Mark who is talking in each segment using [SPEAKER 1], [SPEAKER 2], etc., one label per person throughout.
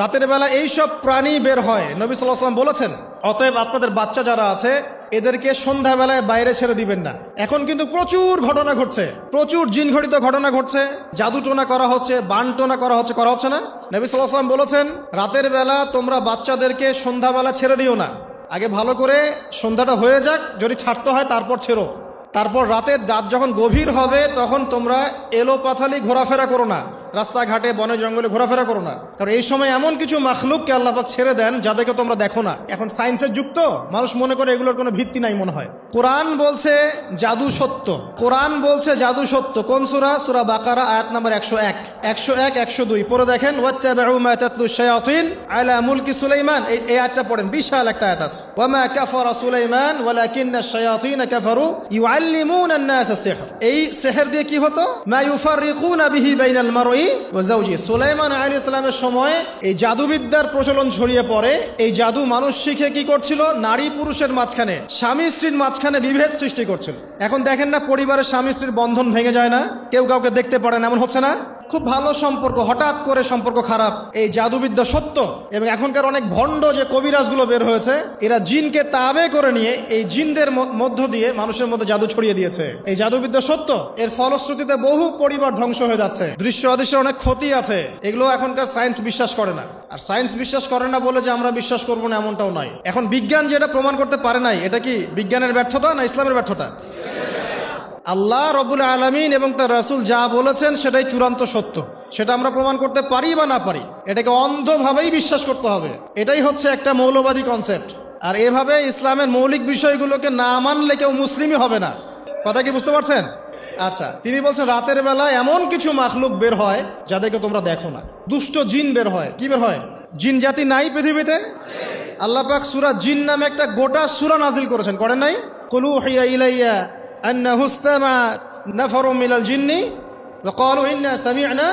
[SPEAKER 1] রাতের বেলা এই সব প্রাণী বের হয়। নবী সাল্লাল্লাহু আলাইহি ওয়াসাল্লাম বলেছেন, অতএব আপনাদের বাচ্চা যারা আছে এদেরকে সন্ধ্যাবেলায় বাইরে ছেড়ে দিবেন না। এখন কিন্তু প্রচুর ঘটনা ঘটছে, প্রচুর জিনঘটিত ঘটনা ঘটছে, জাদুটোনা করা হচ্ছে, বানটোনা করা হচ্ছে না? নবী সাল্লাল্লাহু আলাইহি ওয়াসাল্লাম বলেছেন, রাতের বেলা তোমরা বাচ্চাদেরকে সন্ধ্যাবেলা ছেড়ে দিও না, আগে ভালো করে সন্ধ্যাটা হয়ে যাক, যদি ছাড়তে হয় তারপর ছেড়ো। তারপর রাতের রাত যখন গভীর হবে তখন তোমরা এলোপাথালি ঘোরাফেরা করো না, রাস্তাঘাটে বনে জঙ্গলে ঘোরাফেরা করো না, কারণ এই সময় এমন কিছু মাখলুককে আল্লাহ পাক ছেড়ে দেন যাদেরকে তোমরা দেখো না। এখন সায়েন্সের যুগ তো, মানুষ মনে করে এগুলোর কোনো ভিত্তি নাই মনে হয়। কোরআন বলছে জাদু সত্য, কোরআন বলছে জাদু সত্য। কোন সূরা? সূরা বাকারা আয়াত নাম্বার 101, 102 পড়ে দেখেন। ওয়াত্তাবাউ মা তাতলু শায়াতিন আলা মুলকি সুলাইমান, এই আয়াতটা পড়েন, বিশাল একটা আয়াত আছে। ওয়া মা কাফারা সুলাইমান ওয়ালাকিন্না শায়াতিন কাফারু ইউআল্লিমুনা আন-নাস সিহর। এই সিহর দিয়ে কি হতো? মা ইউফাররিকুনা বিহি বাইনাল মারই ওয়া যাওজি। সুলাইমান আলাইহিস সালামের সময় এই জাদুবিদ্যার প্রচলন ছড়িয়ে পড়ে। এই জাদু মানুষ শিখে কি করছিল? নারী পুরুষের মাঝখানে, স্বামী স্ত্রীর মাঝখানে বিভেদ সৃষ্টি করছিল। এখন দেখেন না, পরিবারের স্বামী স্ত্রীর বন্ধন ভেঙে যায় না, কেউ কাউকে দেখতে পারে না, এমন হচ্ছে না? খুব ভালো সম্পর্ক হঠাৎ করে সম্পর্ক খারাপ। এই জাদুবিদ্যা সত্য। এবং এখনকার অনেক ভণ্ড যে কবিরাজগুলো বের হয়েছে, এরা জিনকে তাবে করে নিয়ে এই জিনদের মধ্য দিয়ে মানুষের মধ্যে জাদু ছড়িয়ে দিয়েছে। এই জাদুবিদ্যা সত্য। এর ফলশ্রুতিতে বহু পরিবার ধ্বংস হয়ে যাচ্ছে, দৃশ্য অদৃশ্যের অনেক ক্ষতি আছে। এগুলো এখনকার সায়েন্স বিশ্বাস করে না। আর সায়েন্স বিশ্বাস করে না বলে যে আমরা বিশ্বাস করবো না এমনটাও নয়। এখন বিজ্ঞান যেটা প্রমাণ করতে পারে নাই, এটা কি বিজ্ঞানের ব্যর্থতা না ইসলামের ব্যর্থতা? আল্লাহ রব্বুল আলামিন এবং তার রাসূল যা বলেছেন সেটাই চূড়ান্ত সত্য। সেটা আমরা প্রমাণ করতে পারি বা না পারি, এটাকে অন্ধভাবেই বিশ্বাস করতে হবে। এটাই হচ্ছে একটা মৌলবাদী কনসেপ্ট। আর এভাবে ইসলামের মৌলিক বিষয়গুলোকে না মানলে কেউ মুসলিমই হবে না। কথা কি বুঝতে পারছেন? আচ্ছা, তিনি বলছেন রাতের বেলা এমন কিছু মাখলুক বের হয় যাদেরকে তোমরা দেখো না। দুষ্ট জিন বের হয়। কি বের হয়? জিন জাতি নাই পৃথিবীতে? আল্লাহ পাক সূরা জিন নামে একটা গোটা সূরা নাজিল করেছেন, করেন নাই? কুলু হিয়া ইলাইয়া আন্নাহু ইসতামা নাফারুম মিনাল জিন্নি ওয়া ক্বালু ইন্না সামি'না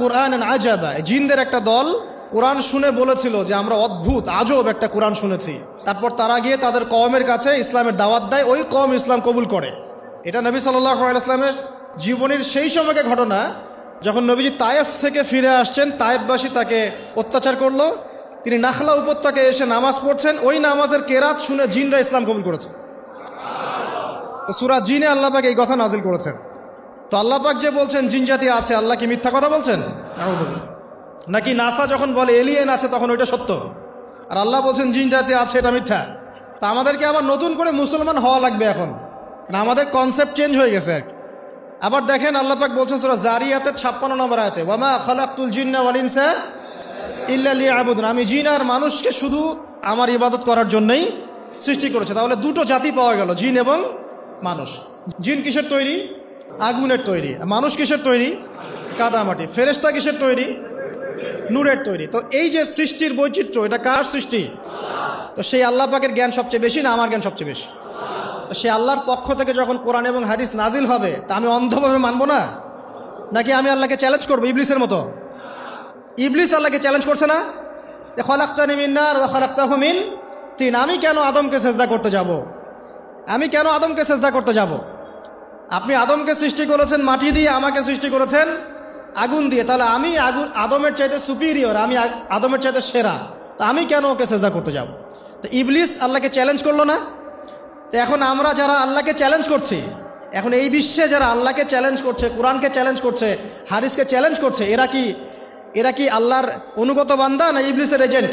[SPEAKER 1] কুরআনান আজাবা। জিনদের একটা দল কোরআন শুনে বলেছিল যে আমরা অদ্ভুত আজব একটা কোরআন শুনেছি। তারপর তারা গিয়ে তাদের কওমের কাছে ইসলামের দাওয়াত দেয়, ওই কওম ইসলাম কবুল করে। এটা নবী সাল্লাল্লাহু আলাইহি ওয়াসাল্লামের জীবনের সেই সময়কার ঘটনা, যখন নবীজি তায়েফ থেকে ফিরে আসছেন। তায়েফবাসী তাকে অত্যাচার করলো, তিনি নাখলা উপত্যকায় এসে নামাজ পড়ছেন, ওই নামাজের কেরাত শুনে জিনরা ইসলাম কবুল করেছে। তো সূরা জিনে আল্লাহ পাক এই কথা নাজিল করেছেন। তো আল্লাহ পাক যে বলছেন জিন জাতি আছে, আল্লাহ কি মিথ্যা কথা বলছেন? নাকি নাসা যখন বলে এলিয়েন আছে তখন ওইটা সত্য, আর আল্লাহ বলছেন জিন জাতি আছে এটা মিথ্যা? তা আমাদেরকে আবার নতুন করে মুসলমান হওয়া লাগবে এখন, না আমাদের কনসেপ্ট চেঞ্জ হয়ে গেছে আর কি। আবার দেখেন আল্লাহ পাক বলছেন সূরা জারিয়াতের 56 নম্বর আয়াতে, ওয়া মা খালাকতুল জিন্না ওয়াল ইনসা ইল্লা লিয়াবুদুন। আমি জিন আর মানুষকে শুধু আমার ইবাদত করার জন্যই সৃষ্টি করেছে। তাহলে দুটো জাতি পাওয়া গেল, জিন এবং মানুষ। জিন কিসের তৈরি? আগুনের তৈরি। মানুষ কিসের তৈরি? কাদামাটি। ফেরেশতা কিসের তৈরি? নূরের তৈরি। তো এই যে সৃষ্টির বৈচিত্র্য, এটা কার সৃষ্টি? তো সেই আল্লাহ পাকের জ্ঞান সবচেয়ে বেশি না আমার জ্ঞান সবচেয়ে বেশি? সে আল্লাহর পক্ষ থেকে যখন কোরআন এবং হাদিস নাজিল হবে, তা আমি অন্ধভাবে মানবো না, নাকি আমি আল্লাহকে চ্যালেঞ্জ করবো ইবলিসের মতো? ইবলিস আল্লাহকে চ্যালেঞ্জ করছে না, খলাকতানি মিন নার ওয়া খলাকতাহু মিন তিন। আমি কেন আদমকে সেজদা করতে যাব? আমি কেন আদমকে সেজদা করতে যাব? আপনি আদমকে সৃষ্টি করেছেন মাটি দিয়ে, আমাকে সৃষ্টি করেছেন আগুন দিয়ে। তাহলে আমি আদমের চাইতে সুপিরিয়র, আমি আদমের চাইতে সেরা, তা আমি কেন ওকে সেজদা করতে যাব? তো ইবলিস আল্লাহকে চ্যালেঞ্জ করলো না? তো এখন আমরা যারা আল্লাহকে চ্যালেঞ্জ করছি, এখন এই বিশ্বে যারা আল্লাহকে চ্যালেঞ্জ করছে, কোরআনকে চ্যালেঞ্জ করছে, হাদিসকে চ্যালেঞ্জ করছে, এরা কি আল্লাহর অনুগত বান্দা না ইবলিসের এজেন্ট?